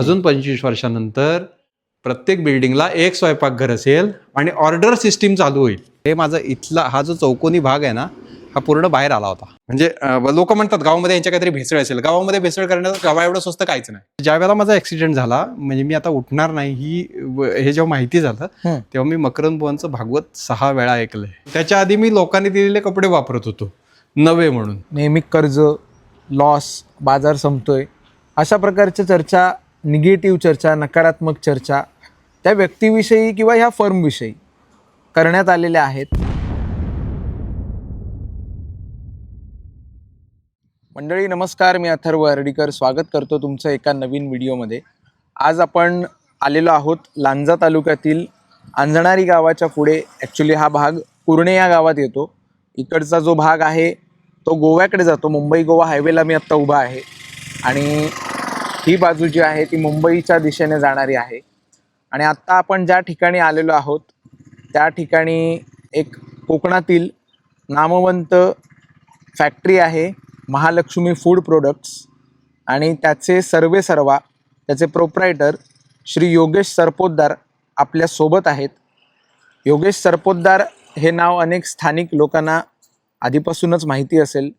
अजून 25 वर्षानंतर प्रत्येक बिल्डिंगला एक स्वयंपाकघर असेल आणि ऑर्डर सिस्टीम चालू होईल. हे माझा इथला हा जो चौकोनी भाग आहे ना, हा पूर्ण बाहेर आला होता. म्हणजे लोक म्हणतात गावामध्ये यांच्या काहीतरी भेसळ असेल. गावामध्ये भेसळ करण्याचं गावा एवढं स्वस्त काहीच नाही. ज्या वेळेला माझा ऍक्सिडेंट झाला, म्हणजे मी आता उठणार नाही हे जेव्हा माहिती झालं तेव्हा मी मकरंद बुवांचं भागवत 6 वेळा ऐकलंय. त्याच्या आधी मी लोकांनी दिलेले कपडे वापरत होतो नवे म्हणून. नेहमी कर्ज, लॉस, बाजार संपतोय अशा प्रकारच्या चर्चा, निगेटिव्ह चर्चा, नकारात्मक चर्चा त्या व्यक्तीविषयी किंवा ह्या फर्मविषयी करण्यात आलेल्या आहेत. मंडळी नमस्कार, मी अथर्व हर्डीकर स्वागत करतो तुमचं एका नवीन व्हिडिओमध्ये. आज आपण आलेलो आहोत लांजा तालुक्यातील अंजणारी गावाच्या पुढे. ॲक्च्युली हा भाग कुर्णे या गावात येतो. इकडचा जो भाग आहे तो गोव्याकडे जातो. मुंबई गोवा हायवेला मी आत्ता उभा आहे आणि ही बाजू जी आहे ती मुंबईच्या दिशेने जाणारी आहे. आणि आत्ता आपण ज्या ठिकाणी आलेलो आहोत त्या ठिकाणी एक कोकणातील नामवंत फॅक्टरी आहे, महालक्ष्मी फूड प्रोडक्ट्स, आणि त्याचे सर्वेसर्वा, त्याचे प्रोप्रायटर श्री योगेश सरपोतदार आपल्या सोबत आहेत. योगेश सरपोतदार हे नाव अनेक स्थानिक लोकांना आधीपासूनच माहिती असेल,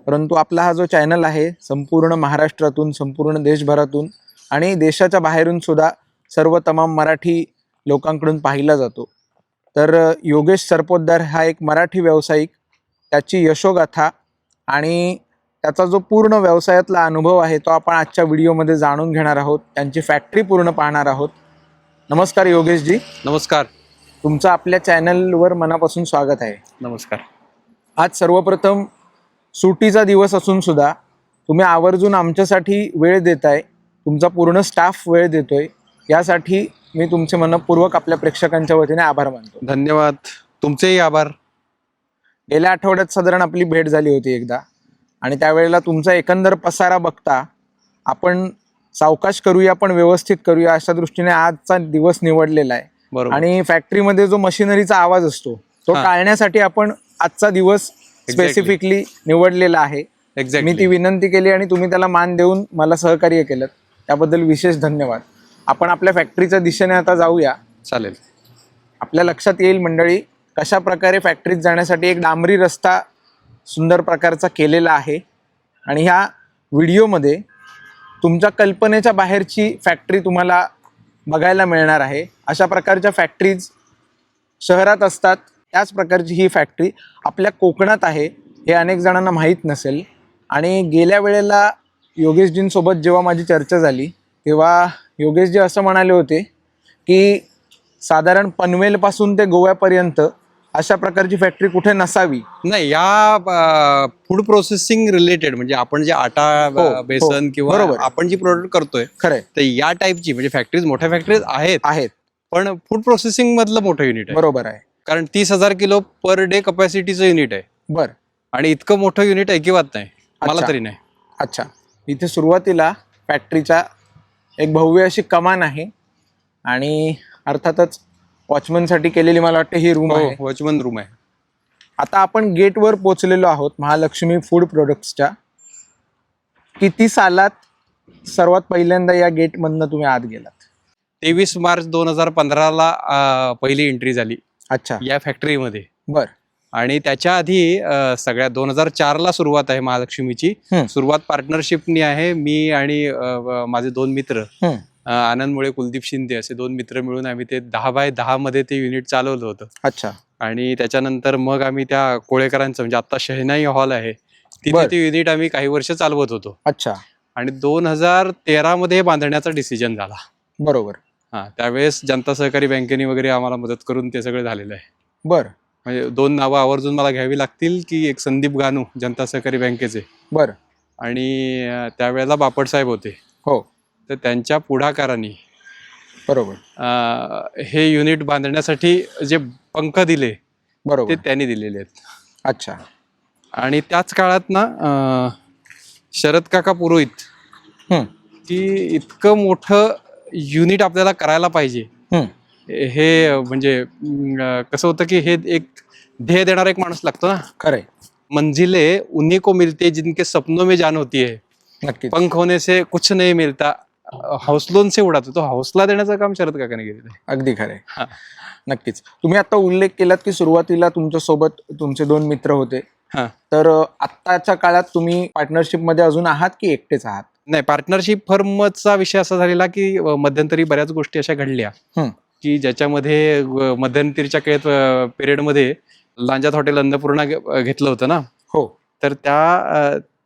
परंतु आपला हा जो चॅनल आहे संपूर्ण महाराष्ट्रातून, संपूर्ण देशभरातून आणि देशाच्या बाहेरून सुद्धा सर्व तमाम मराठी लोकांकडून पाहिला जातो. तर योगेश सरपोतदार हा एक मराठी व्यावसायिक, त्याची यशोगाथा आणि त्याचा जो पूर्ण व्यवसायातला अनुभव आहे तो आपण आजच्या व्हिडिओमध्ये जाणून घेणार आहोत. त्यांची फॅक्टरी पूर्ण पाहणार आहोत. नमस्कार योगेशजी. नमस्कार. तुमचं आपल्या चॅनलवर मनापासून स्वागत आहे. नमस्कार. आज सर्वप्रथम सुट्टीचा दिवस असून सुद्धा तुम्ही आवर्जून आमच्यासाठी वेळ देताय, तुमचा पूर्ण स्टाफ वेळ देतोय, यासाठी मी तुमचे मनपूर्वक आपल्या प्रेक्षकांच्या वतीने आभार मानतो. धन्यवाद. तुमचेही आभार. गेल्या आठवड्यात साधारण आपली भेट झाली होती एकदा, आणि त्यावेळेला तुमचा एकंदर पसारा बघता आपण सावकाश करूया पण व्यवस्थित करूया अशा दृष्टीने आजचा दिवस निवडलेला आहे. बरोबर. आणि फॅक्टरीमध्ये जो मशिनरीचा आवाज असतो तो टाळण्यासाठी आपण आजचा दिवस स्पेसिफिकली निवडलेला आहे. मी ती विनंती केली आणि तुम्ही त्याला मान देऊन मला सहकार्य केलं, त्याबद्दल विशेष धन्यवाद. आपण आपल्या फॅक्टरीच्या दिशेने आता जाऊया. चालेल. आपल्या लक्षात येईल मंडळी कशा प्रकारे फॅक्टरीत जाण्यासाठी एक डांबरी रस्ता सुंदर प्रकारचा केलेला आहे. आणि ह्या व्हिडिओमध्ये तुमच्या कल्पनेच्या बाहेरची फॅक्टरी तुम्हाला बघायला मिळणार आहे. अशा प्रकारच्या फॅक्टरीज शहरात असतात, त्याच प्रकारची ही फॅक्टरी आपल्या कोकणात आहे हे अनेक जणांना माहीत नसेल. आणि गेल्या वेळेला योगेशजींसोबत जेव्हा माझी चर्चा झाली तेव्हा योगेशजी असं म्हणाले होते की साधारण पनवेलपासून ते गोव्यापर्यंत अशा प्रकारची फॅक्टरी कुठे नसावी. नाही, या फूड प्रोसेसिंग रिलेटेड, म्हणजे आपण जे आटा, बेसन किंवा आपण जी प्रोडक्ट करतोय खरंय, तर या टाईपची म्हणजे फॅक्टरीज, मोठ्या फॅक्टरीज आहेत, पण फूड प्रोसेसिंग मधलं मोठं युनिट आहे. बरोबर आहे. कारण 30,000 किलो पर डे कपॅसिटीचं युनिट आहे. बर. आणि इतकं मोठं युनिट ऐकिवात नाही, मला तरी नाही. अच्छा. इथे सुरुवातीला फॅक्टरीच्या एक भव्य अशी कमान आहे आणि अर्थातच वॉचमनसाठी केलेली मला वाटतं ही रूम आहे. वॉचमन रूम आहे. आता आपण गेटवर पोहोचलेलो आहोत महालक्ष्मी फूड प्रोडक्ट्सच्या. किती सालात सर्वात पहिल्यांदा या गेटमधनं तुम्ही आत गेलात? 23 मार्च 2015ला पहिली एंट्री झाली. अच्छा. या फॅक्टरीमध्ये. बर. आणि त्याच्या आधी सगळ्या 2004ला सुरुवात आहे महालक्ष्मीची. सुरुवात पार्टनरशिपनी आहे. मी आणि माझे 2 मित्र, आनंद मुळे, कुलदीप शिंदे असे 2 मित्र मिळून आम्ही ते 10x10 मध्ये ते युनिट चालवलं होतं. अच्छा. आणि त्याच्यानंतर मग आम्ही त्या कोळेकरांचं, म्हणजे आता शहनाई हॉल आहे तिथे ते युनिट आम्ही काही वर्ष चालवत होतो. अच्छा. आणि 2013 मध्ये बांधण्याचा डिसिजन झाला. बरोबर. त्यावेळेस जनता सहकारी बँकेने वगैरे आम्हाला मदत करून ते सगळं झालेलं आहे. बर. म्हणजे 2 नावं आवर्जून मला घ्यावी लागतील, की एक संदीप गानू जनता सहकारी बँकेचे, बर, आणि त्यावेळेला बापट साहेब होते. हो. तर त्यांच्या पुढाकाराने बरोबर हे युनिट बांधण्यासाठी जे पंख दिले बरोबर ते त्यांनी दिलेले आहेत. अच्छा. आणि त्याच काळात ना शरद काका पुरोहित की इतकं मोठं युनिट आपल्याला करायला पाहिजे हे, म्हणजे कसं होतं की हे एक ध्येय देणारा एक माणूस लागतो ना. खरंय. मंजिले उन्हीं को मिलते जिनके सपनों में जान होती है, पंख होने से कुछ नहीं मिलता, हौसलों से उडातो, तो हौसला देण्याचं काम शरद काकाने केलेलं आहे. अगदी खरंय. नक्कीच. तुम्ही आता उल्लेख केलात की सुरुवातीला तुमच्या सोबत तुमचे 2 मित्र होते. हा. तर आत्ताच्या काळात तुम्ही पार्टनरशिप मध्ये अजून आहात की एकटेच आहात? नाही, पार्टनरशिप फर्मचा विषय असा झालेला की मध्यंतरी बऱ्याच गोष्टी अशा घडल्या की ज्याच्यामध्ये मध्यंतरीच्या पिरियडमध्ये लांजात हॉटेल अन्नपूर्णा घेतलं होतं ना. हो. तर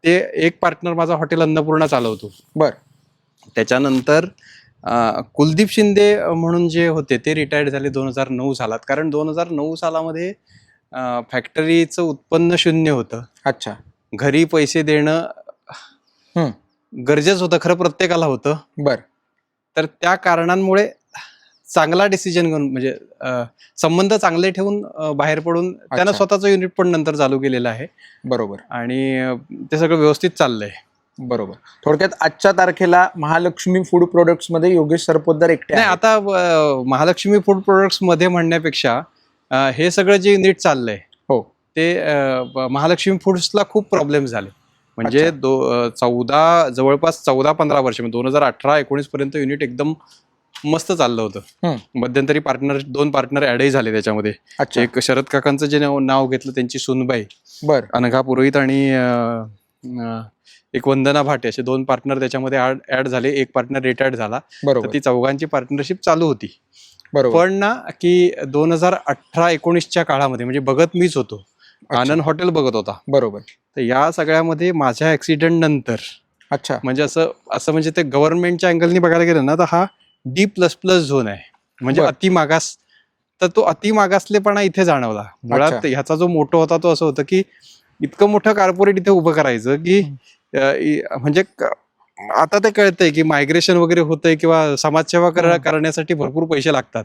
ते एक पार्टनर माझा हॉटेल अन्नपूर्णा चालवतो. बर. त्याच्यानंतर कुलदीप शिंदे म्हणून जे होते ते रिटायर्ड झाले 2009 सालात. कारण 2009 सालामध्ये फॅक्टरीचं उत्पन्न शून्य होतं. अच्छा. घरी पैसे देणं गरजेचं होतं, खरं प्रत्येकाला होतं. बर. तर त्या कारणांमुळे चांगला डिसिजन घेऊन म्हणजे संबंध चांगले ठेवून बाहेर पडून त्यानं स्वतःचं युनिट पण नंतर चालू केलेलं आहे. बरोबर. आणि ते सगळं व्यवस्थित चाललंय. बरोबर. थोडक्यात आजच्या तारखेला महालक्ष्मी फूड प्रोडक्ट्स मध्ये योगेश सरपोतदार एकटे नाही, आहेत. आता महालक्ष्मी फूड प्रोडक्ट्स मध्ये म्हणण्यापेक्षा हे सगळं जे युनिट चाललंय हो. ते महालक्ष्मी फूड्सला खूप प्रॉब्लेम झाले. म्हणजे जवळपास 14-15 वर्ष, 2018-19 पर्यंत युनिट एकदम मस्त चाललं होतं. मध्यंतरी 2 पार्टनर ऍडही झाले त्याच्यामध्ये. एक शरद काकांचं जे नाव घेतलं त्यांची सुनबाई अनघा पुरोहित आणि एक वंदना भाटे, असे 2 पार्टनर त्याच्यामध्ये ऍड झाले. एक पार्टनर रिटायर्ड झाला. तर ती चौघांची पार्टनरशिप चालू होती. पण ना की 2018-19च्या काळामध्ये म्हणजे बघत मीच होतो, आनंद हॉटेल बघत होता. बरोबर. तर या सगळ्यामध्ये माझ्या ऍक्सिडेंट नंतर म्हणजे असं म्हणजे ते गव्हर्नमेंटच्या अँगलनी बघायला गेलं ना तर हा D++ झोन आहे, म्हणजे अतिमागास. तर तो अतिमागासलेपणा इथे जाणवला. मुळात ह्याचा जो मोठो होता तो असं होतं की इतकं मोठं कॉर्पोरेट इथे उभं करायचं की म्हणजे आता ते कळतंय की मायग्रेशन वगैरे होतंय किंवा समाजसेवा करण्यासाठी भरपूर पैसे लागतात.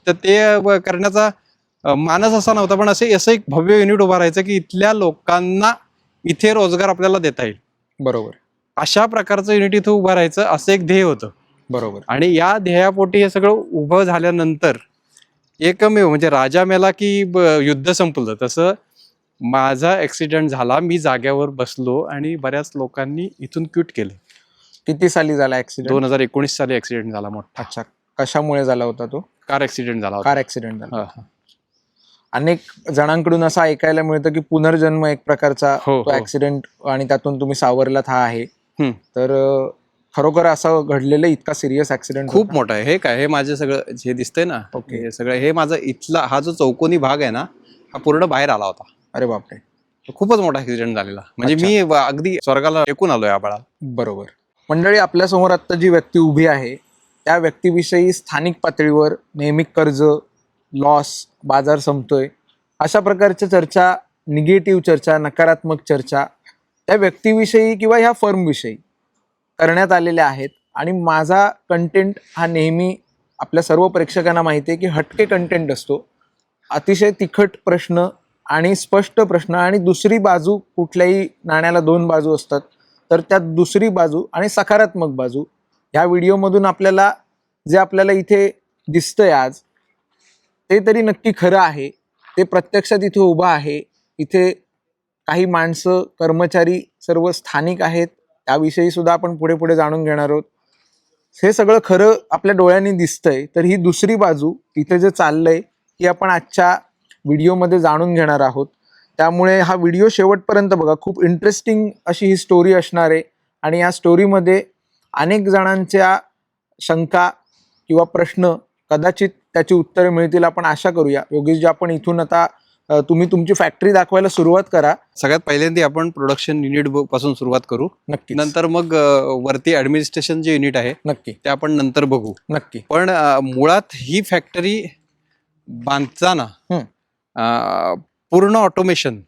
तर ते करण्याचा मानस असा नव्हता, पण असं एक भव्य युनिट उभा राहायचं की इथल्या लोकांना इथे रोजगार आपल्याला देता येईल. बरोबर. अशा प्रकारचं युनिट इथं उभं राहायचं असं एक ध्येय होतं. बरोबर. आणि या ध्येयापोटी हे सगळं उभं झाल्यानंतर एकमेव म्हणजे राजा मेला की युद्ध संपलं, तसं माझा ऍक्सिडेंट झाला. मी जाग्यावर बसलो आणि बऱ्याच लोकांनी इथून क्विट केलं. किती साली झाला ऍक्सिडेंट? 2019 साली ऍक्सिडेंट झाला मोठा. अच्छा. कशामुळे झाला होता तो? कार ऍक्सिडेंट झाला. कार ऍक्सिडेंट झाला. अनेक जणांकडून असं ऐकायला मिळतं की पुनर्जन्म एक प्रकारचा तो ऍक्सिडेंट आणि त्यातून तुम्ही सावरलात हा आहे. तर खरोखर असं घडलेलं इतका सिरियस ऍक्सिडेंट खूप मोठा आहे. हे माझं सगळं जे दिसतंय ना, हे सगळं हे माझं इथला हा जो चौकोनी भाग आहे ना, हा पूर्ण बाहेर आला होता. अरे बापरे. खूपच मोठा ऍक्सिडेंट झालेला. म्हणजे मी अगदी स्वर्गाला टेकून आलोय आबाळा. बरोबर. मंडळी, आपल्यासमोर आता जी व्यक्ती उभी आहे त्या व्यक्तीविषयी स्थानिक पातळीवर नेहमी कर्ज, लॉस, बाजार संपतोय अशा प्रकारच्या चर्चा, निगेटिव्ह चर्चा, नकारात्मक चर्चा त्या व्यक्तीविषयी किंवा ह्या फर्मविषयी करण्यात आलेल्या आहेत. आणि माझा कंटेंट हा नेहमी आपल्या सर्व प्रेक्षकांना माहिती आहे की हटके कंटेंट असतो. अतिशय तिखट प्रश्न आणि स्पष्ट प्रश्न आणि दुसरी बाजू, कुठल्याही नाण्याला 2 बाजू असतात, तर त्यात दुसरी बाजू आणि सकारात्मक बाजू ह्या व्हिडिओमधून आपल्याला इथे दिसतंय आज, ते तरी नक्की खरं आहे. ते प्रत्यक्षात इथे उभं आहे. इथे काही माणसं, कर्मचारी सर्व स्थानिक आहेत, त्याविषयी सुद्धा आपण पुढे पुढे जाणून घेणार आहोत. हे सगळं खरं आपल्या डोळ्यांनी दिसतंय. तर ही दुसरी बाजू इथे जे चाललंय ही आपण आजच्या व्हिडिओमध्ये जाणून घेणार आहोत. त्यामुळे हा व्हिडिओ शेवटपर्यंत बघा. खूप इंटरेस्टिंग अशी ही स्टोरी असणार आहे आणि या स्टोरीमध्ये अनेक जणांच्या शंका किंवा प्रश्न कदाचित त्याची उत्तरे मिळतील आपण आशा करूया. योगेशजी, आपण इथून आता तुम्ही तुमची फॅक्टरी दाखवायला सुरुवात करा. सगळ्यात पहिल्यांदा आपण प्रोडक्शन युनिट पासून सुरुवात करू. नक्की. नंतर मग वरती ऍडमिनिस्ट्रेशन जे युनिट आहे नक्की ते आपण नंतर बघू. नक्की. पण मुळात ही फॅक्टरी बांधताना पूर्ण ऑटोमेशन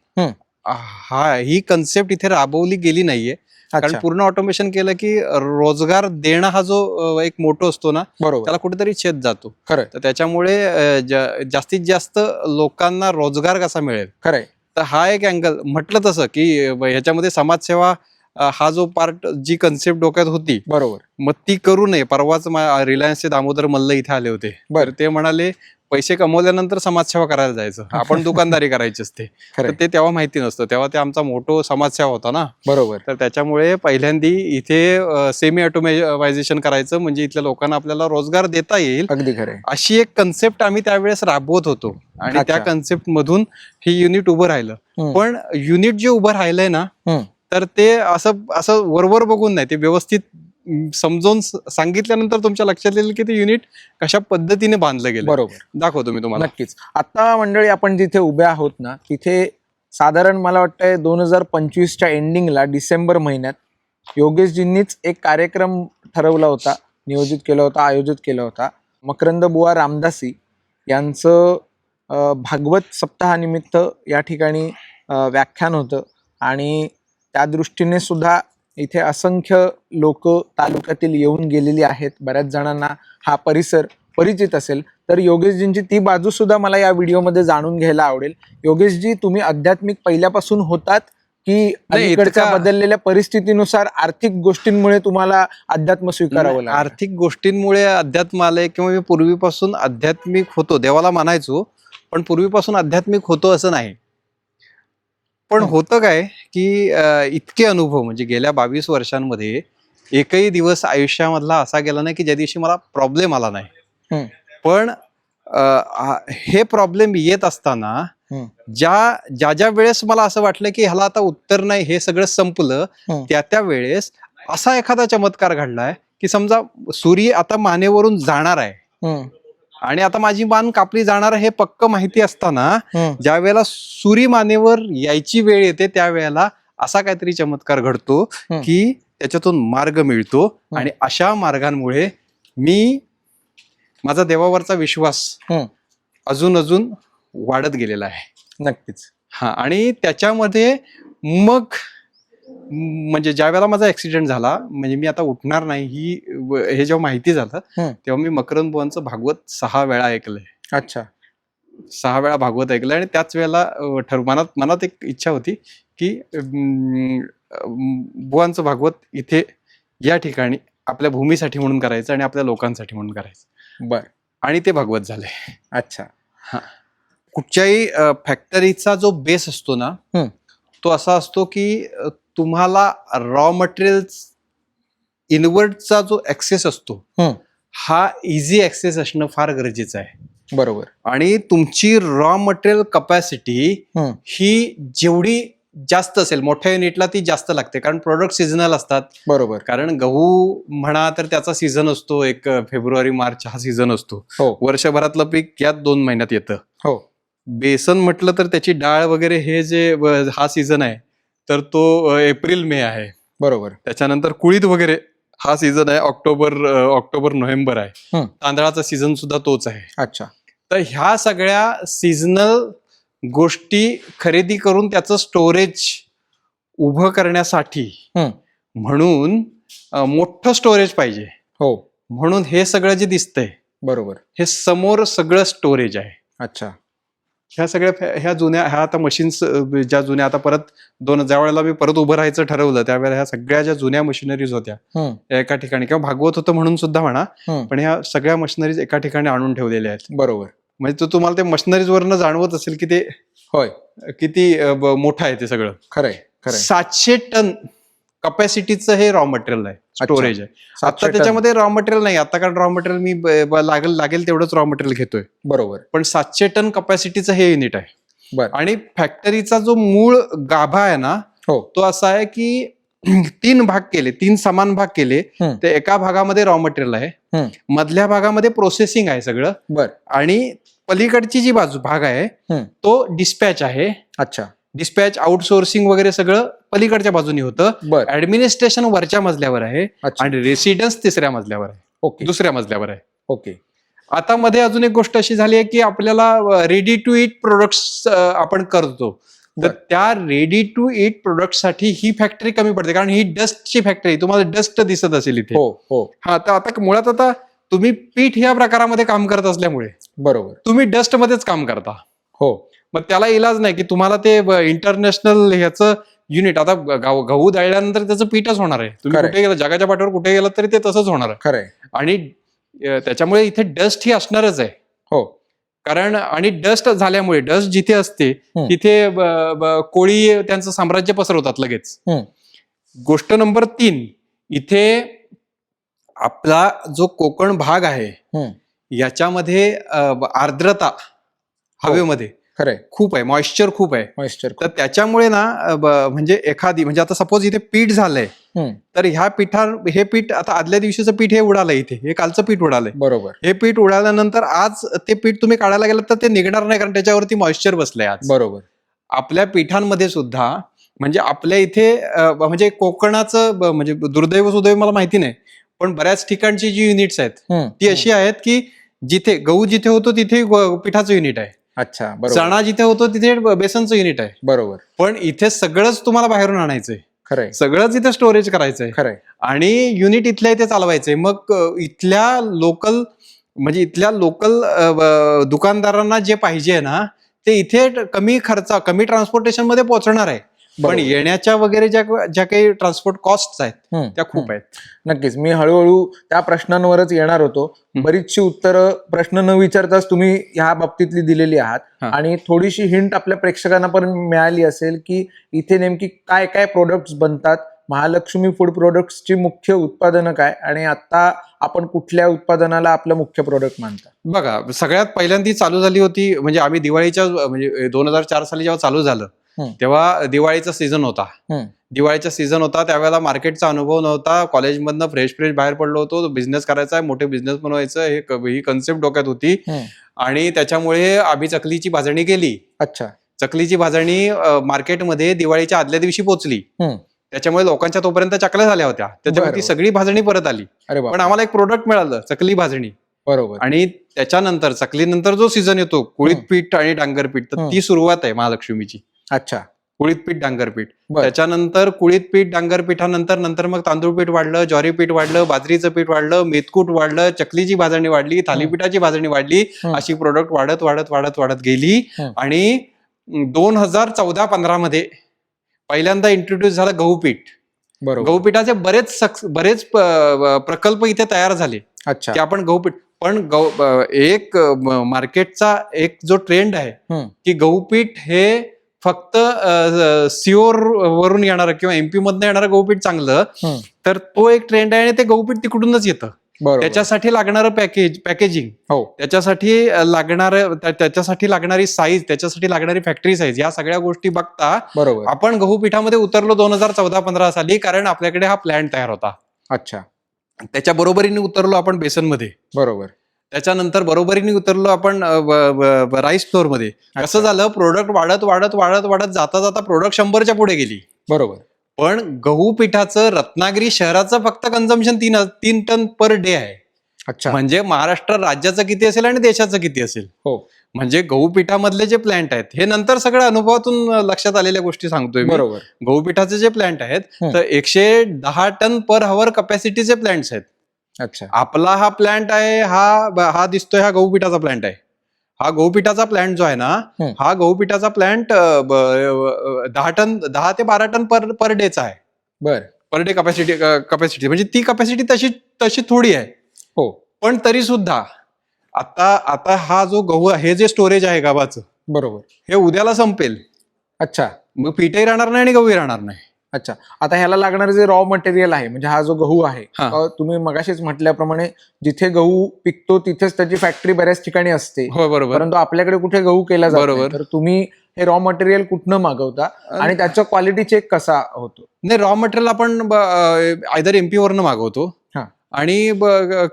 ही कन्सेप्ट इथे राबवली गेली नाहीये. कारण पूर्ण ऑटोमेशन केलं की रोजगार देणं हा जो एक मोठो असतो ना, त्याला कुठेतरी छेद जातो. तर त्याच्यामुळे जास्तीत जास्त लोकांना रोजगार कसा मिळेल, खरंय, तर हा एक अँगल. म्हटलं तसं की ह्याच्यामध्ये समाजसेवा हा जो पार्ट, जी कन्सेप्ट डोक्यात होती, बरोबर, मग ती करू नये. परवाच रिलायन्सचे दामोदर मल्ल इथे आले होते. तर ते म्हणाले पैसे कमवल्यानंतर समाजसेवा करायला जायचं, आपण दुकानदारी करायची असते. तर ते तेव्हा माहिती नसतं, तेव्हा ते आमचा मोठो समाजसेवा होता ना. बरोबर. तर त्याच्यामुळे पहिल्यांदी इथे सेमी ऑटोमेटायझेशन करायचं, म्हणजे इथल्या लोकांना आपल्याला रोजगार देता येईल. अगदी खरं. अशी एक कन्सेप्ट आम्ही त्यावेळेस राबवत होतो आणि त्या कन्सेप्ट मधून हे युनिट उभं राहिलं. पण युनिट जे उभं राहिलंय ना, तर ते असं वरवर बघून नाही, ते व्यवस्थित समजावून सांगितल्यानंतर तुमच्या लक्षात येईल की ते युनिट कशा पद्धतीने बांधलं गेलं. बरोबर. दाखवतो मी तुम्हाला. नक्कीच. आता मंडळी आपण जिथे उभे आहोत ना, तिथे साधारण मला वाटतंय 2025च्या एंडिंगला डिसेंबर महिन्यात योगेशजींनीच एक कार्यक्रम ठरवला होता, नियोजित केला होता, आयोजित केला होता. मकरंद बुवा रामदासी यांचं भागवत सप्ताहानिमित्त या ठिकाणी व्याख्यान होतं आणि त्या दृष्टीने सुद्धा इथे असंख्य लोक तालुक्यातील येऊन गेलेली आहेत. बऱ्याच जणांना हा परिसर परिचित असेल. तर योगेशजींची ती बाजू सुद्धा मला या व्हिडिओमध्ये जाणून घ्यायला आवडेल. योगेशजी, तुम्ही आध्यात्मिक पहिल्यापासून होतात की अलीकडच्या बदललेल्या परिस्थितीनुसार आर्थिक गोष्टींमुळे तुम्हाला अध्यात्म स्वीकारावं लागलं? आर्थिक गोष्टींमुळे अध्यात्म आलंय किंवा मी पूर्वीपासून आध्यात्मिक होतो, देवाला मानायचो, पण पूर्वीपासून आध्यात्मिक होतो असं नाही. पण होतं काय की इतके अनुभव, म्हणजे गेल्या 22 वर्षांमध्ये एकही दिवस आयुष्यामधला असा गेला नाही की ज्या दिवशी मला प्रॉब्लेम आला नाही. पण हे प्रॉब्लेम येत असताना ज्या वेळेस मला असं वाटलं की ह्याला आता उत्तर नाही, हे सगळं संपलं, त्या वेळेस असा एखादा चमत्कार घडलाय की समजा सूर्य आता मानेवरून जाणार आहे आणि आता माझी मान कापली जाणार हे पक्क माहिती असताना ज्या वेळेला सूर्य मानेवर यायची वेळ येते त्यावेळेला असा काहीतरी चमत्कार घडतो की त्याच्यातून मार्ग मिळतो आणि अशा मार्गांमुळे माझा देवावरचा विश्वास अजून वाढत गेलेला आहे. नक्कीच. हा, आणि त्याच्यामध्ये मग म्हणजे ज्या वेळेला माझा ऍक्सिडेंट झाला, म्हणजे मी आता उठणार नाही हे जेव्हा माहिती झालं तेव्हा मी मकरंद बुवांचं भागवत 6 वेळा ऐकलंय. अच्छा. 6 वेळा भागवत ऐकलंय आणि त्याच वेळेला मनात एक इच्छा होती की बुवांचं भागवत इथे या ठिकाणी आपल्या भूमीसाठी म्हणून करायचं आणि आपल्या लोकांसाठी म्हणून करायचं. बर. आणि ते भागवत झाले. अच्छा. हा, कुठच्याही फॅक्टरीचा जो बेस असतो ना, तो असा असतो की तुम्हाला रॉ मटेरियल इनवर्डचा जो ऍक्सेस असतो हा इझी ऍक्सेस असणं फार गरजेचं आहे. बरोबर. आणि तुमची रॉ मटेरियल कपॅसिटी ही जेवढी जास्त असेल, मोठ्या युनिटला ती जास्त लागते, कारण प्रोडक्ट सीझनल असतात. बरोबर. कारण गहू म्हणा तर त्याचा सीझन असतो, एक फेब्रुवारी मार्च हा सीझन असतो. वर्षभरातलं पीक यात 2 महिन्यात येतं. बेसन म्हटलं तर त्याची डाळ वगैरे हे जे हा सीझन आहे तर तो एप्रिल मे आहे. बरोबर. त्याच्यानंतर कुळीद वगैरे हा सीझन आहे ऑक्टोबर नोव्हेंबर आहे. तांदळाचा सीझन सुद्धा तोच आहे. अच्छा. तर ह्या सगळ्या सीझनल गोष्टी खरेदी करून त्याचं स्टोरेज उभं करण्यासाठी म्हणून मोठं स्टोरेज पाहिजे. म्हणून हे सगळं जे दिसतंय, बरोबर, हे समोर सगळं स्टोरेज आहे. अच्छा. ह्या सगळ्या ह्या आता मशीन्स ज्या जुन्या, आता परत ज्या वेळेला मी परत उभं राहायचं ठरवलं त्यावेळेला ह्या सगळ्या ज्या जुन्या मशिनरीज होत्या एका ठिकाणी, किंवा भागवत होतं म्हणून सुद्धा म्हणा, पण ह्या सगळ्या मशिनरीज एका ठिकाणी आणून ठेवलेल्या आहेत. बरोबर. म्हणजे तुम्हाला ते मशिनरीज वरनं जाणवत असेल की ते किती मोठं आहे ते सगळं. खरंय. 700 टन कपॅसिटीचं हे रॉ मटेरियल आहे, स्टोरेज आहे. आता त्याच्यामध्ये रॉ मटेरियल नाही आता, कारण रॉ मटेरियल मी लागेल तेवढंच रॉ मटेरियल घेतोय. बरोबर. पण 700 टन कपॅसिटीचं हे युनिट आहे. आणि फॅक्टरीचा जो मूळ गाभा आहे ना, तो असा आहे की 3 समान भाग केले. ते एका भागामध्ये रॉ मटेरियल आहे, मधल्या भागामध्ये प्रोसेसिंग आहे सगळं, आणि पलीकडची जी भाग आहे तो डिस्पॅच आहे. अच्छा. डिस्पॅच, आउटसोर्सिंग वगैरे सगळं पलीकडच्या बाजूने होतं. ऍडमिनिस्ट्रेशन वरच्या मजल्यावर आहे आणि रेसिडेन्स 3ऱ्या मजल्यावर आहे, 2ऱ्या मजल्यावर आहे. ओके. आता मध्ये अजून एक गोष्ट अशी झाली आहे की आपल्याला रेडी टू ईट प्रोडक्ट्स आपण करतो, तर त्या रेडी टू ईट प्रोडक्ट साठी ही फॅक्टरी कमी पडते, कारण ही डस्टची फॅक्टरी, तुम्हाला डस्ट दिसत असेल इथे. हा, तर आता मुळात आता तुम्ही पीठ ह्या प्रकारामध्ये काम करत असल्यामुळे, बरोबर, तुम्ही डस्ट मध्येच काम करता. मग त्याला इलाज नाही की तुम्हाला ते इंटरनॅशनल ह्याचं युनिट, आता गहू दळल्यानंतर त्याचं पीठच होणार आहे. तुम्ही कुठे गेला, जगाच्या पाठीवर कुठे गेला तरी ते तसंच होणार आहे. आणि त्याच्यामुळे इथे डस्ट ही असणारच आहे. कारण आणि डस्ट झाल्यामुळे डस्ट जिथे असते तिथे कोळी त्यांचं साम्राज्य पसरवतात लगेच. गोष्ट नंबर 3, इथे आपला जो कोकण भाग आहे याच्यामध्ये आर्द्रता हवेमध्ये खरंय, खूप आहे, मॉइश्चर खूप आहे. मॉइश्चर. तर त्याच्यामुळे ना म्हणजे एखादी म्हणजे आता सपोज इथे पीठ झालंय, तर हे पीठ आता आदल्या दिवशीचं पीठ हे उडालंय, इथे हे कालचं पीठ उडालंय. बरोबर. हे पीठ उडाल्यानंतर आज ते पीठ तुम्ही काढायला गेलं तर ते निघणार नाही, कारण त्याच्यावरती मॉइश्चर बसलंय आज. बरोबर. आपल्या पिठांमध्ये सुद्धा म्हणजे आपल्या इथे म्हणजे कोकणाचं म्हणजे दुर्दैव सुदैव मला माहिती नाही, पण बऱ्याच ठिकाणची जी युनिट्स आहेत ती अशी आहेत की जिथे गहू जिथे होतो तिथे पिठाचं युनिट आहे. अच्छा, बरोबर. चणा जिथे होतो तिथे बेसनचं युनिट आहे. बरोबर. पण इथे सगळंच तुम्हाला बाहेरून आणायचंय, खरंय, सगळंच इथे स्टोरेज करायचंय, खरंय, आणि युनिट इथल्या इथे चालवायचंय. मग इथल्या लोकल दुकानदारांना जे पाहिजे ना ते इथे कमी कमी ट्रान्सपोर्टेशन मध्ये पोहोचणार आहे. पण येण्याच्या वगैरे ज्या काही ट्रान्सपोर्ट कॉस्ट आहेत त्या खूप आहेत. नक्कीच, मी हळूहळू त्या प्रश्नांवरच येणार होतो. बरीचशी उत्तरं प्रश्न न विचारताच तुम्ही ह्या बाबतीतली दिलेली आहात, आणि थोडीशी हिंट आपल्या प्रेक्षकांना पण मिळाली असेल की इथे नेमकी काय काय प्रोडक्ट्स बनतात, महालक्ष्मी फूड प्रोडक्ट्सची मुख्य उत्पादनं काय, आणि आता आपण कुठल्या उत्पादनाला आपलं मुख्य प्रोडक्ट मानता. बघा, सगळ्यात पहिल्यांदा चालू झाली होती म्हणजे आम्ही दिवाळीच्या म्हणजे 2004 साली जेव्हा चालू झालं तेव्हा दिवाळीचा सीझन होता. त्यावेळेला मार्केटचा अनुभव नव्हता, कॉलेजमधनं फ्रेश बाहेर पडलो होतो, बिझनेस करायचा आहे, मोठे बिझनेस बनवायचं ही कन्सेप्ट डोक्यात होती. आणि त्याच्यामुळे आम्ही चकलीची भाजणी केली. अच्छा. चकलीची भाजणी मार्केटमध्ये दिवाळीच्या आदल्या दिवशी पोहोचली, त्याच्यामुळे लोकांच्या तोपर्यंत चकल्या झाल्या होत्या, त्याच्यामुळे ती सगळी भाजणी परत आली. पण आम्हाला एक प्रोडक्ट मिळालं, चकली भाजणी. बरोबर. आणि त्याच्यानंतर चकलीनंतर जो सीझन येतो कुळीत पीठ आणि डांगर पीठ, तर ती सुरुवात आहे महालक्ष्मीची. अच्छा. कुळीत पीठ डांगर पीठ, त्याच्यानंतर कुळीत पीठ डांगर पीठानंतर मग तांदूळ पीठ वाढलं, ज्वारी पीठ वाढलं, बाजरीचं पीठ वाढलं, मेथकूट वाढलं, चकलीची भाजणी वाढली, थालीपीठाची भाजणी वाढली, अशी प्रोडक्ट वाढत वाढत वाढत वाढत गेली. आणि 2014-15 मध्ये पहिल्यांदा इंट्रोड्यूस झालं गहूपीठ. गहूपीठाचे बरेच प्रकल्प इथे तयार झाले की आपण गहूपीठ. पण एक मार्केटचा एक जो ट्रेंड आहे की गहूपीठ हे फक्त सिओर वरून येणार किंवा एमपी मधनं येणारं गहूपीठ चांगलं, तर तो एक ट्रेंड आहे आणि ते गहूपीठ तिकडूनच येतं. त्याच्यासाठी लागणारं पॅकेजिंग, त्याच्यासाठी लागणारी साईज, त्याच्यासाठी लागणारी फॅक्टरी साईज, या सगळ्या गोष्टी बघता आपण गहूपीठामध्ये उतरलो 2014-15 साली, कारण आपल्याकडे हा प्लॅन तयार होता. अच्छा. त्याच्या बरोबरीने उतरलो आपण बेसनमध्ये. बरोबर. त्याच्यानंतर बरोबरीने उतरलो आपण राईस फ्लोअर मध्ये. कसं झालं, प्रोडक्ट वाढत वाढत वाढत वाढत जाता जाता प्रोडक्ट 100च्या पुढे गेली. बरोबर. पण गहू पिठाचं रत्नागिरी शहराचं फक्त कन्झम्पशन 3 टन पर डे आहे. अच्छा. म्हणजे महाराष्ट्र राज्याचं किती असेल आणि देशाचं किती असेल. हो. म्हणजे गहू पिठामधले जे प्लांट आहेत, हे नंतर सगळ्या अनुभवातून लक्षात आलेल्या गोष्टी सांगतोय मी. बरोबर. गहू पिठाचे जे प्लांट आहेत तर 110 टन पर हवर कपॅसिटीचे प्लांट्स आहेत. अच्छा. आपला हा प्लांट आहे, हा दिसतोय, हा गहू पिठाचा प्लांट आहे. हा गहू पिठाचा प्लांट जो आहे ना, हा गहू पिठाचा प्लांट 10 ते 12 टन पर डेचा आहे. बर. पर डे कपॅसिटी म्हणजे ती कपॅसिटी तशी थोडी आहे. हो. पण तरी सुद्धा आता हा जो गहू, हे जे स्टोरेज आहे गव्हाचं, बरोबर, हे उद्याला संपेल. अच्छा. मग पीठही राहणार नाही आणि गहूही राहणार नाही. अच्छा. आता ह्याला लागणारे जे रॉ मटेरियल आहे, म्हणजे हा जो गहू आहे, तुम्ही मगाशीच म्हटल्याप्रमाणे जिथे गहू पिकतो तिथेच त्याची फॅक्टरी बऱ्याच ठिकाणी असते. हो, बरोबर. परंतु आपल्याकडे कुठे गहू केला जातो, तर तुम्ही हे रॉ मटेरियल कुठनं मागवता आणि त्याचा क्वालिटी चेक कसा होतो? नाही, रॉ मटेरियल आपण आयदर एमपी वरनं मागवतो आणि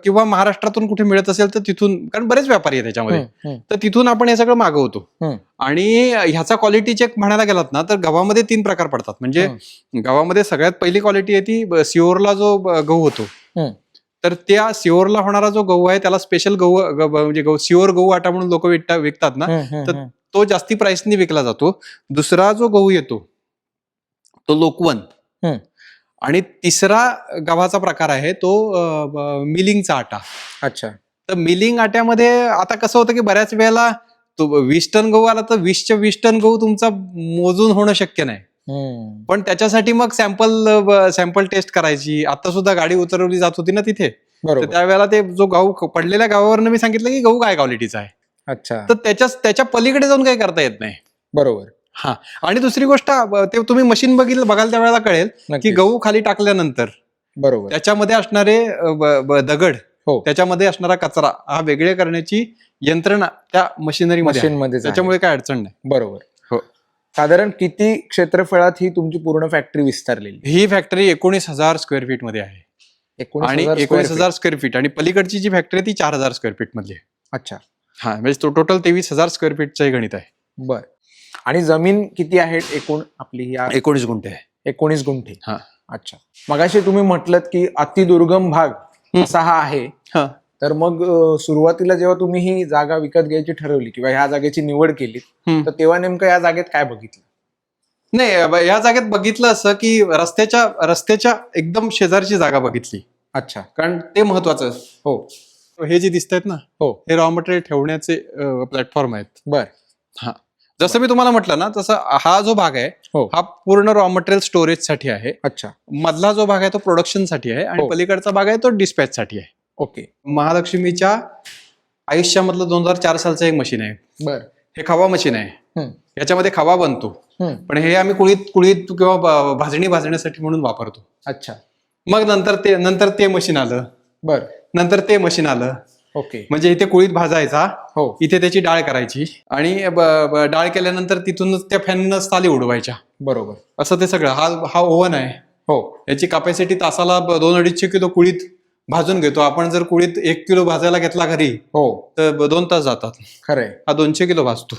किंवा महाराष्ट्रातून कुठे मिळत असेल तर तिथून, कारण बरेच व्यापारी आहे त्याच्यामध्ये, तर तिथून आपण हे सगळं मागवतो. आणि ह्याचा क्वालिटी चेक म्हणायला गेलात ना, तर गव्हामध्ये 3 प्रकार पडतात. म्हणजे गव्हामध्ये सगळ्यात पहिली क्वालिटी आहे ती सिओरला जो गहू होतो, तर त्या सिओरला होणारा जो गहू आहे त्याला स्पेशल गहू, म्हणजे सिओर गहू आटा म्हणून लोक विकतात ना, तर तो जास्ती प्राइसनी विकला जातो. दुसरा जो गहू येतो तो लोकवन, आणि तिसरा गव्हाचा प्रकार आहे तो मिलिंगचा आटा. अच्छा. तर मिलिंग आट्यामध्ये आता कसं होतं की बऱ्याच वेळेला 20 टन गहू आला तर 20च्या 20 टन गहू तुमचा मोजून होणं शक्य नाही. पण त्याच्यासाठी मग सॅम्पल टेस्ट करायची. आता सुद्धा गाडी उतरवली जात होती ना तिथे, तर त्यावेळेला ते जो गहू पडलेल्या गव्हावरनं मी सांगितलं की गहू काय क्वालिटीचा आहे. अच्छा. तर त्याच्या पलीकडे जाऊन काही करता येत नाही. बरोबर. हा, आणि दुसरी गोष्ट ते तुम्ही मशीन बघाल त्यावेळेला कळेल की नक्कीच. गहू खाली टाकल्यानंतर बरोबर. त्याच्यामध्ये असणारे दगड, हो. त्याच्यामध्ये असणारा कचरा हा वेगळे करण्याची यंत्रणा त्या मशिनरीमध्ये आहे. मशीनमध्ये त्याच्यामुळे काय अडचण नाही. बरोबर. हो. साधारण किती क्षेत्रफळात ही तुमची पूर्ण फॅक्टरी विस्तारलेली? ही फॅक्टरी 19,000 स्क्वेअर फीट मध्ये आहे. आणि 19,000 स्क्वेअर फीट, आणि पलीकडची जी फॅक्टरी आहे ती 4,000 स्क्वेअर फीट मधली आहे. अच्छा. हा, म्हणजे तो टोटल 23,000 स्क्वेअर फीटचं गणित आहे. बर. आणि जमीन किती आहे एकूण आपली? 19 गुंठे आहे. 19 गुंठे. हा. अच्छा. मगाशी तुम्ही म्हटलत की अतिदुर्गम भाग असा हा आहे. हा. तर मग सुरुवातीला जेव्हा तुम्ही ही जागा विकत घ्यायची ठरवली किंवा ह्या जागेची निवड केली, तर तेव्हा नेमकं या जागेत काय बघितलं? नाही, या जागेत बघितलं असं की रस्त्याच्या एकदम शेजारची जागा बघितली. अच्छा. कारण ते महत्वाचं. हो. हे जे दिसत आहेत ना, हो, हे रॉ मटेरियल ठेवण्याचे प्लॅटफॉर्म आहेत. बर. हा, जसं मी तुम्हाला म्हटलं ना, तसं हा जो भाग आहे हो. हा पूर्ण रॉ मटेरियल स्टोरेज साठी आहे. अच्छा. मधला जो भाग आहे तो प्रोडक्शन साठी आहे, आणि हो. पलीकडचा भाग आहे तो डिस्पॅच साठी आहे. ओके. महालक्ष्मीच्या आयुष्यामधलं 2004 सालचं एक मशीन आहे. बर. हे खवा मशीन आहे. हम्म. याच्यामध्ये खवा बनतो, पण हे आम्ही कुळीत किंवा भाजण्यासाठी म्हणून वापरतो. अच्छा. मग नंतर ते मशीन आलं. बर. नंतर ते मशीन आलं. ओके. म्हणजे इथे कुळीत भाजायचा, हो. इथे त्याची डाळ करायची, आणि डाळ केल्यानंतर तिथूनच त्या फॅननं साली उडवायच्या. बरोबर. असं ते सगळं. हा ओव्हन आहे. हो. याची कॅपॅसिटी तासाला 2-250 किलो कुळीत भाजून घेतो आपण. जर कुळीत 1 किलो भाजायला घेतला घरी, हो, तर 2 तास जातात. खरंय. हा 200 किलो भाजतो.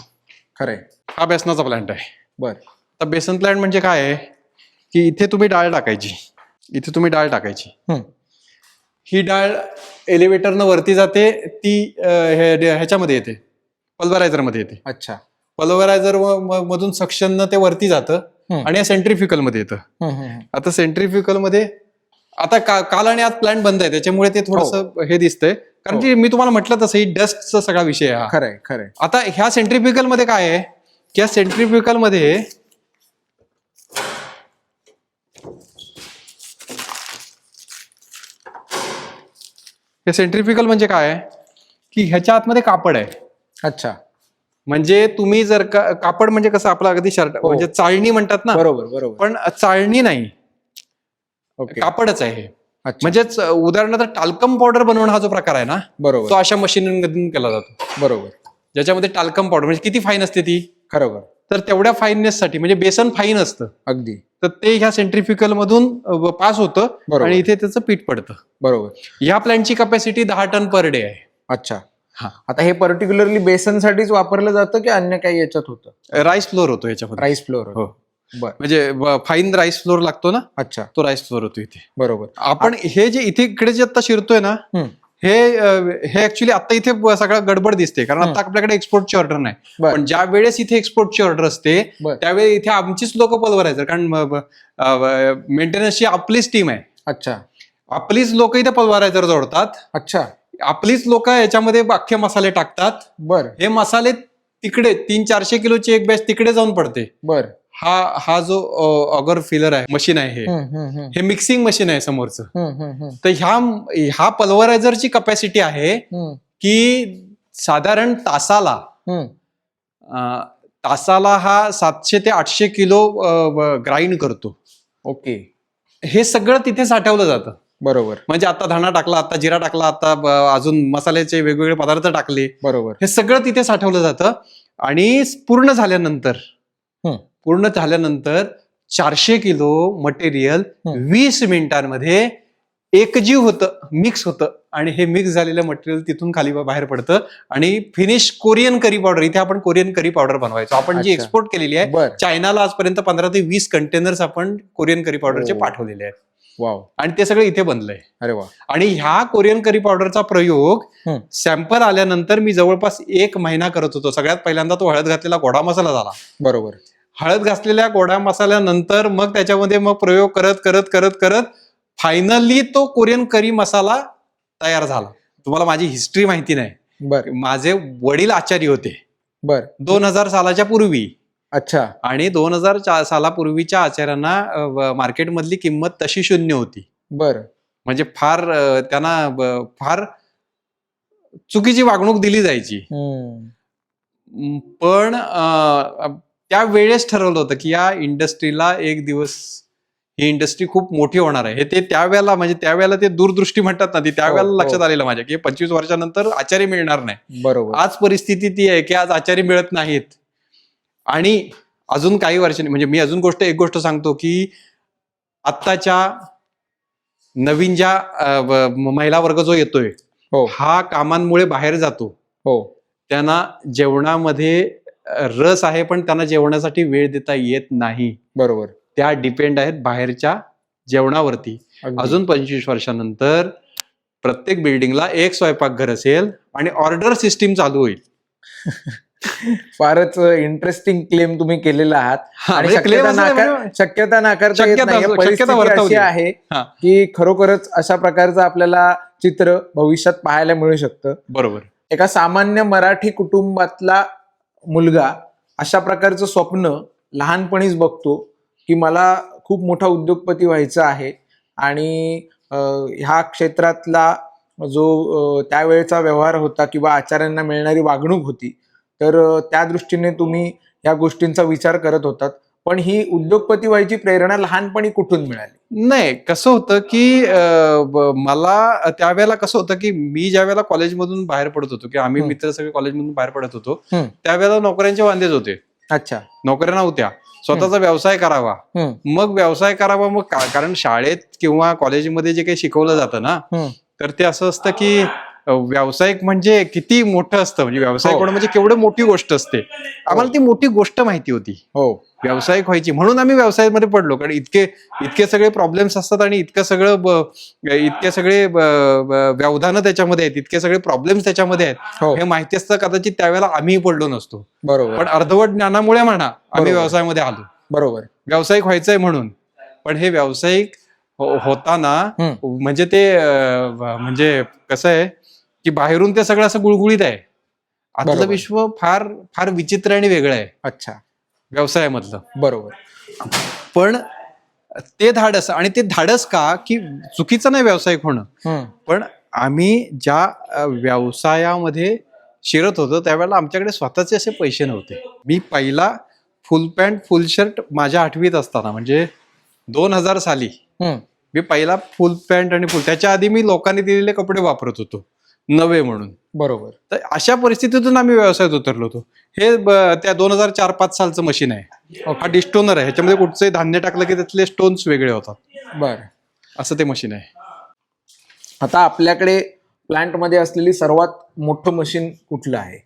खरंय. हा बेसनाचा प्लांट आहे. बर. तर बेसन प्लांट म्हणजे काय आहे की इथे तुम्ही डाळ टाकायची. ही डाळ एलिव्हेटरनं वरती जाते, ती ह्याच्यामध्ये येते, पल्वरायझर मध्ये येते. अच्छा. पल्वरायझर मधून सक्शननं ते वरती जातं आणि या सेंट्रिफ्युगल मध्ये येतं. आता सेंट्रिफ्युगल मध्ये आता काल आणि आज प्लांट बंद आहे, त्याच्यामुळे ते थोडंसं हे दिसतंय. कारण की मी तुम्हाला म्हटलं तसं ही डस्टचा सगळा विषय आहे. खरंय. खरंय. आता ह्या सेंट्रिफ्युगल मध्ये काय आहे की या सेंट्रिफ्युगल मध्ये म्हणजे काय आहे की ह्याच्या आतमध्ये कापड आहे. अच्छा. म्हणजे तुम्ही जर कापड म्हणजे कसं आपला अगदी शर्ट म्हणजे चाळणी म्हणतात ना, बरोबर. बरोबर. पण चाळणी नाही, ओके. कापडच आहे हे. अच्छा. म्हणजेच उदाहरणार्थ टाल्कम पावडर बनवणं हा जो प्रकार आहे ना, बरोबर. तो अशा मशीनमधून केला जातो. बरोबर. ज्याच्यामध्ये टाल्कम पावडर म्हणजे किती फाईन असते ती, खरोबर. तर तेवढ्या फाईननेस साठी, म्हणजे बेसन फाईन असतं, अगदी. तर ते ह्या सेंट्रिफ्युगल मधून पास होतं बरोबर. आणि इथे त्याचं पीठ पडतं. बरोबर. ह्या प्लॅन्टची कॅपॅसिटी 10 टन पर डे आहे. अच्छा. हा. आता हे पर्टिक्युलरली बेसनसाठीच वापरलं जातं की अन्य काही याच्यात होतं? राईस फ्लोअर होतो याच्यामध्ये. Rice flour. हो. बर. म्हणजे फाईन राईस फ्लोअर लागतो ना, अच्छा. तो राईस फ्लोअर होतो इथे. बरोबर. आपण हे जे इकडे जे आता शिरतोय ना, हे ऍक्च्युली आता इथे सगळं गडबड दिसते, कारण आता आपल्याकडे एक्सपोर्टची ऑर्डर नाही. पण ज्या वेळेस इथे एक्सपोर्टची ऑर्डर असते त्यावेळी इथे आमचीच लोक पल्वरायझर, कारण मेंटेनन्सची आपलीच टीम आहे. अच्छा. आपलीच लोक इथे पल्वरायझर जोडतात. अच्छा. आपलीच लोक याच्यामध्ये अख्खे मसाले टाकतात. बर. हे मसाले तिकडे 300-400 किलोची एक बॅच तिकडे जाऊन पडते. बर. हा जो ऑगर फिलर आहे, मशीन आहे, हे मिक्सिंग मशीन आहे समोरचं. तर ह्या पल्वरायझरची कॅपॅसिटी आहे की साधारण तासाला हा 700 ते 800 किलो ग्राइंड करतो. ओके. हे सगळं तिथे साठवलं जातं. बरोबर. म्हणजे आता धणा टाकला, आता जिरा टाकला, आता अजून मसाल्याचे वेगवेगळे पदार्थ टाकले. बरोबर. हे सगळं तिथे साठवलं जातं. आणि पूर्ण झाल्यानंतर 400 किलो मटेरियल 20 मिनिटांमध्ये एकजीव होतं, मिक्स होतं, आणि हे मिक्स झालेलं मटेरियल तिथून खाली बाहेर पडतं आणि फिनिश कोरियन करी पावडर. इथे आपण कोरियन करी पावडर बनवायचो. आपण जी एक्सपोर्ट केलेली आहे चायनाला आजपर्यंत 15 ते 20 कंटेनर्स आपण कोरियन करी पावडरचे पाठवलेले आहेत. वाव. आणि ते सगळं इथे बनलंय. अरे वा. आणि ह्या कोरियन करी पावडरचा प्रयोग सॅम्पल आल्यानंतर मी जवळपास 1 महिना करत होतो. सगळ्यात पहिल्यांदा तो हळद घातलेला गोडा मसाला झाला. बरोबर. हळद घातलेल्या गोडा मसाल्यानंतर मग त्याच्यामध्ये मग प्रयोग करत करत करत करत फायनली तो कोरियन करी मसाला तयार झाला. तुम्हाला माझी हिस्ट्री माहिती नाही. बर. माझे वडील आचारी होते. बर. 2000 सालाच्या पूर्वी. अच्छा. आणि 2004 सालापूर्वीच्या आचार्यांना मार्केटमधली किंमत तशी 0 होती. बर. म्हणजे फार त्यांना फार चुकीची वागणूक दिली जायची. पण त्या वेळेस ठरवलं होतं की या इंडस्ट्रीला एक दिवस ही इंडस्ट्री खूप मोठी होणार आहे. हे ते त्यावेळेला म्हणजे त्यावेळेला ते दूरदृष्टी म्हणतात ना, ती त्यावेळेला लक्षात आलेलं माझ्या की 25 वर्षानंतर आचारी मिळणार नाही. बरोबर. आज परिस्थिती ती आहे की आज आचारी मिळत नाहीत. आणि अजून काही वर्षांनी म्हणजे मी अजून एक गोष्ट सांगतो की आत्ताच्या नवीन ज्या महिला वर्ग जो येतोय हा कामांमुळे बाहेर जातो. त्यांना जेवणामध्ये रस आहे पण त्यांना जेवणासाठी वेळ देता येत नाही. बरोबर. त्या डिपेंड आहेत बाहेरच्या जेवणावरती. अजून 25 वर्षानंतर प्रत्येक बिल्डिंगला एक स्वयंपाकघर असेल आणि ऑर्डर सिस्टीम चालू होईल. फारच इंटरेस्टिंग क्लेम तुम्ही केलेला आहात. आणि शक्यता नाकारता येत नाही. परिस्थिती अशी आहे की खरोखरच अशा प्रकारचं आपल्याला चित्र भविष्यात पाहायला मिळू शकतं. बरोबर. एका सामान्य मराठी कुटुंबातला मुलगा अशा प्रकारचं स्वप्न लहानपणीच बघतो की मला खूप मोठा उद्योगपती व्हायचं आहे आणि ह्या क्षेत्रातला जो त्यावेळेचा व्यवहार होता किंवा आचार्यांना मिळणारी वागणूक होती, तर त्या दृष्टीने तुम्ही या गोष्टींचा विचार करत होतात. पण ही उद्योगपती व्हायची प्रेरणा लहानपणी कुठून मिळाली? नाही, कसं होतं की मला त्यावेळेला कसं होतं की मी ज्या वेळेला कॉलेजमधून बाहेर पडत होतो की आम्ही मित्र सगळे कॉलेजमधून बाहेर पडत होतो त्यावेळेला नोकऱ्यांचे वांदेच होते. अच्छा. नोकऱ्या नव्हत्या. स्वतःचा व्यवसाय करावा. मग व्यवसाय करावा मग कारण शाळेत किंवा कॉलेजमध्ये जे काही शिकवलं जातं ना, तर ते असं असतं की व्यावसायिक म्हणजे किती मोठं असतं, म्हणजे व्यावसायिक होणं म्हणजे केवढं मोठी गोष्ट असते. आम्हाला ती मोठी गोष्ट माहिती होती व्यावसायिक व्हायची, म्हणून आम्ही व्यवसायामध्ये पडलो. कारण इतके सगळे प्रॉब्लेम्स असतात आणि इतके सगळे व्यवधानं त्याच्यामध्ये आहेत, इतके सगळे प्रॉब्लेम्स त्याच्यामध्ये आहेत, हे माहिती असतं कदाचित त्यावेळेला आम्ही पडलो नसतो. बरोबर. पण अर्धवट ज्ञानामुळे म्हणा आम्ही व्यवसायामध्ये आलो. बरोबर. व्यावसायिक व्हायचंय म्हणून. पण हे व्यावसायिक होताना म्हणजे ते म्हणजे कसं आहे की बाहेरून ते सगळं असं गुळगुळीत आहे, आतलं विश्व फार फार विचित्र आणि वेगळं आहे. अच्छा. व्यवसायामधलं. बरोबर. पण ते धाडस, आणि ते धाडस का की चुकीचं नाही व्यावसायिक होणं, पण आम्ही ज्या व्यवसायामध्ये शिरत होतो त्यावेळेला आमच्याकडे स्वतःचे असे पैसे नव्हते. मी पहिला फुल पॅन्ट फुल शर्ट माझ्या 8वीत असताना म्हणजे 2000 साली मी पहिला फुल पॅन्ट आणि त्याच्या आधी मी लोकांनी दिलेले कपडे वापरत होतो नवे म्हणून. बरोबर. तर अशा परिस्थितीतून आम्ही व्यवसायात उतरलो होतो. हे त्या 2004-05 सालचं मशीन आहे. हा डिस्टोनर आहे, ह्याच्यामध्ये कुठचंही धान्य टाकलं की त्यातले स्टोन्स वेगळे होतात. बरं. असं ते मशीन आहे. आता आपल्याकडे प्लांटमध्ये असलेली सर्वात मोठं मशीन कुठलं आहे?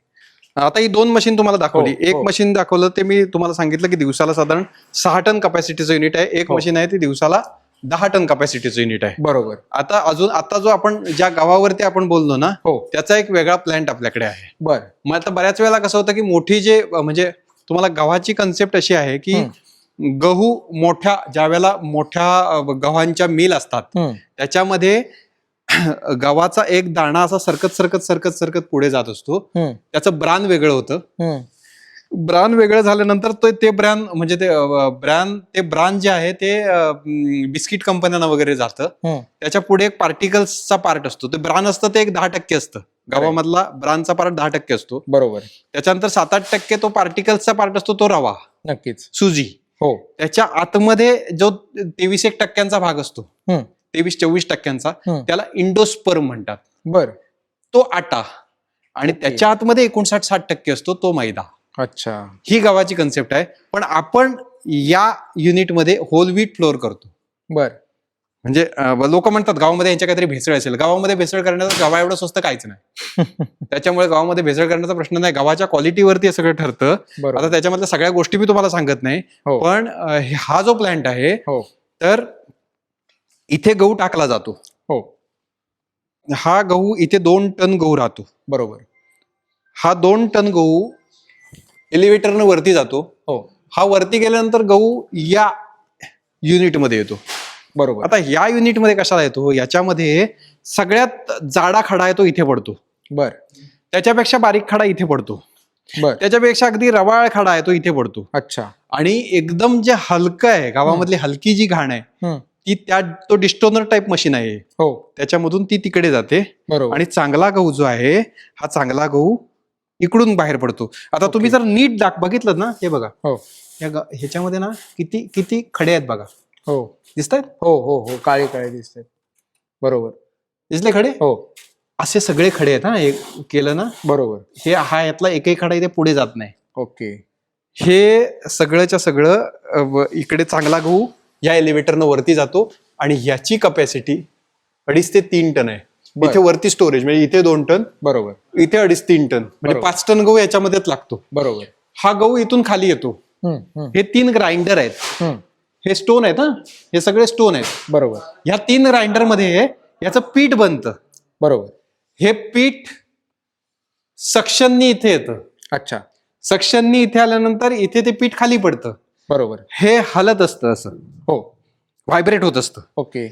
आता ही 2 मशीन तुम्हाला दाखवली. एक मशीन दाखवलं ते मी तुम्हाला सांगितलं की दिवसाला साधारण 6 टन कपॅसिटीचं युनिट आहे. एक मशीन आहे ती दिवसाला 10 टन कपॅसिटीचं युनिट आहे. बरोबर. आता जो आपण ज्या गावावरती आपण बोललो ना, त्याचा एक वेगळा प्लांट आपल्याकडे आहे. बरं. मग आता बऱ्याच वेळेला कसं होतं की मोठी म्हणजे तुम्हाला गव्हाची कन्सेप्ट अशी आहे की गहू ज्या वेळेला मोठ्या गव्हांच्या मिल असतात त्याच्यामध्ये गव्हाचा एक दाणा असा सरकत पुढे जात असतो. त्याचं ब्रान वेगळं होतं. ब्रान वेगळं झाल्यानंतर ते ब्रॅन म्हणजे ते ब्रान जे आहे ते बिस्किट कंपन्यांना वगैरे जातं. त्याच्या पुढे एक पार्टिकल्सचा पार्ट असतो. ते ब्रान असतं ते एक 10% असतं. गावामधला ब्रानचा पार्ट 10% असतो. बरोबर. त्याच्यानंतर 7-8% तो पार्टिकल्सचा पार्ट असतो, तो रवा. नक्कीच. सुजी. त्याच्या आतमध्ये जो 23% भाग असतो, 23-24% त्याला इंडोस्पर्म म्हणतात. बर. तो आटा. आणि त्याच्या आतमध्ये 59-60% असतो तो मैदा. अच्छा. ही गव्हाची कन्सेप्ट आहे. पण आपण या युनिटमध्ये होल व्हीट फ्लोअर करतो. बर. म्हणजे लोक म्हणतात गावामध्ये यांच्या काहीतरी भेसळ असेल. गावामध्ये भेसळ करण्याचं गव्हा एवढं स्वस्त काहीच नाही. त्याच्यामुळे गावामध्ये भेसळ करण्याचा प्रश्न नाही. गव्हाच्या क्वालिटीवरती हे सगळं ठरतं. आता त्याच्यामधल्या सगळ्या गोष्टी मी तुम्हाला सांगत नाही. पण हा जो प्लांट आहे तर इथे गहू टाकला जातो. हा गहू इथे 2 टन गहू राहतो. बरोबर. हा 2 टन गहू एलिव्हेटरनं वरती जातो. हा वरती गेल्यानंतर गहू या युनिटमध्ये येतो. बरोबर. आता या युनिटमध्ये कशाला येतो, याच्यामध्ये सगळ्यात जाडा खडा आहे तो इथे पडतो. बर. त्याच्यापेक्षा बारीक खडा इथे पडतो. बर. त्याच्यापेक्षा अगदी रवाळ खडा आहे तो इथे पडतो. अच्छा. आणि एकदम जे हलकं आहे, गावामधली हलकी जी घाण आहे ती तो डिस्टोनर टाईप मशीन आहे, हो त्याच्यामधून ती तिकडे जाते बरोबर. आणि चांगला गहू जो आहे हा चांगला गहू इकडून बाहेर पडतो. आता तुम्ही जर नीट बघितलं ना, हे बघा हो ह्याच्यामध्ये ना किती किती खडे आहेत बघा, हो दिसतायत? हो हो हो काळे काळे दिसतात. बरोबर. दिसले खडे? हो असे सगळे खडे आहेत. हे केलं ना, बरोबर. हा यातला एकही खडा इथे पुढे जात नाही. ओके. हे सगळंच्या सगळं इकडे चांगला गहू या एलिव्हेटरनं वरती जातो आणि याची कपॅसिटी 2.5 ते 3 टन आहे. इथे वरती स्टोरेज म्हणजे इथे 2 टन, बरोबर. इथे 2.5-3 टन म्हणजे 5 टन गहू याच्यामध्येच लागतो. बरोबर. हा गहू इथून खाली येतो. हे 3 ग्राइंडर आहेत. हे स्टोन आहेत, हे सगळे स्टोन आहेत. बरोबर. ह्या 3 ग्राइंडर मध्ये याचं पीठ बनतं. बरोबर. हे पीठ सक्शननी इथे येतं. अच्छा. सक्शननी इथे आल्यानंतर इथे ते पीठ खाली पडतं. बरोबर. हे हलत असतं, असं हो व्हायब्रेट होत असतं. ओके.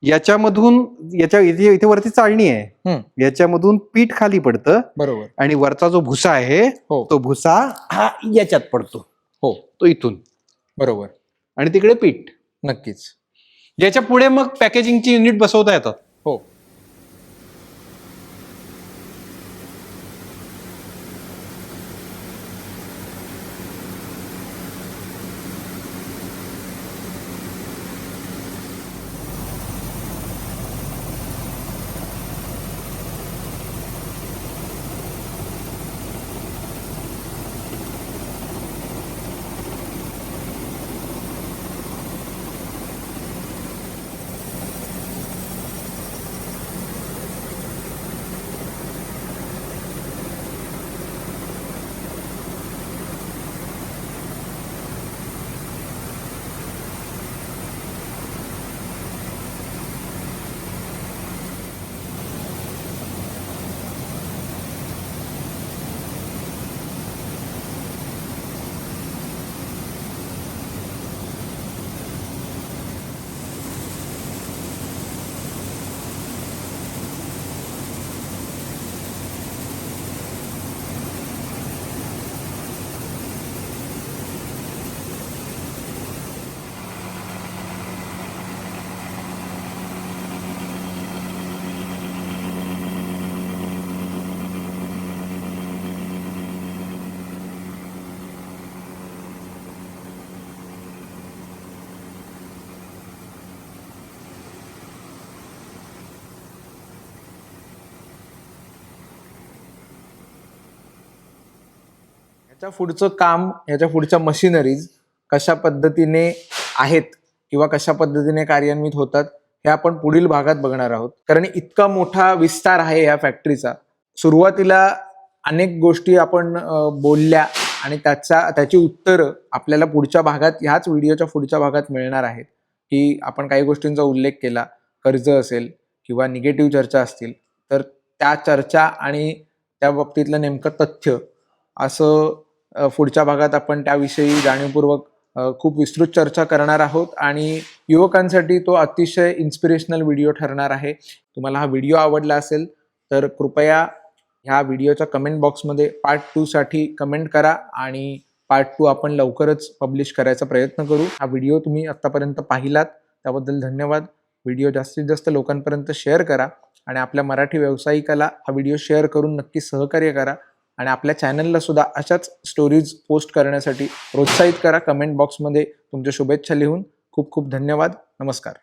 याच्यामधून इथे वरती चाळणी आहे, याच्यामधून पीठ खाली पडतं. बरोबर. आणि वरचा जो भुसा आहे तो भुसा हा याच्यात पडतो. हो तो इथून. बरोबर. आणि तिकडे पीठ. नक्कीच. याच्या पुढे मग पॅकेजिंगची युनिट बसवता येतात. हो ह्याच्या पुढचं काम, ह्याच्या पुढच्या मशिनरीज कशा पद्धतीने आहेत किंवा कशा पद्धतीने कार्यान्वित होतात हे आपण पुढील भागात बघणार आहोत. कारण इतका मोठा विस्तार आहे या फॅक्टरीचा. सुरुवातीला अनेक गोष्टी आपण बोलल्या आणि त्याची उत्तरं आपल्याला पुढच्या भागात, ह्याच व्हिडिओच्या पुढच्या भागात मिळणार आहेत. की आपण काही गोष्टींचा उल्लेख केला, कर्ज असेल किंवा निगेटिव्ह चर्चा असतील, तर त्या चर्चा आणि त्या बाबतीतलं नेमकं तथ्य असं पुढच्या भागात आपण त्याविषयी जाणीवपूर्वक खूप विस्तृत चर्चा करणार आहोत. आणि युवकांसाठी तो अतिशय इन्स्पिरेशनल व्हिडिओ ठरणार आहे. तुम्हाला हा व्हिडिओ आवडला असेल तर कृपया ह्या व्हिडिओच्या कमेंट बॉक्समध्ये पार्ट 2 साठी कमेंट करा आणि पार्ट 2 आपण लवकरच पब्लिश करायचा प्रयत्न करू. हा व्हिडिओ तुम्ही आत्तापर्यंत पाहिलात त्याबद्दल धन्यवाद. व्हिडिओ जास्तीत जास्त लोकांपर्यंत शेअर करा आणि आपल्या मराठी व्यावसायिकाला हा व्हिडिओ शेअर करून नक्की सहकार्य करा. आणि आपल्या चॅनलला सुद्धा अशाच स्टोरीज पोस्ट करण्यासाठी प्रोत्साहित करा. कमेंट बॉक्समध्ये तुमच्या शुभेच्छा लिहून. खूप खूप धन्यवाद. नमस्कार.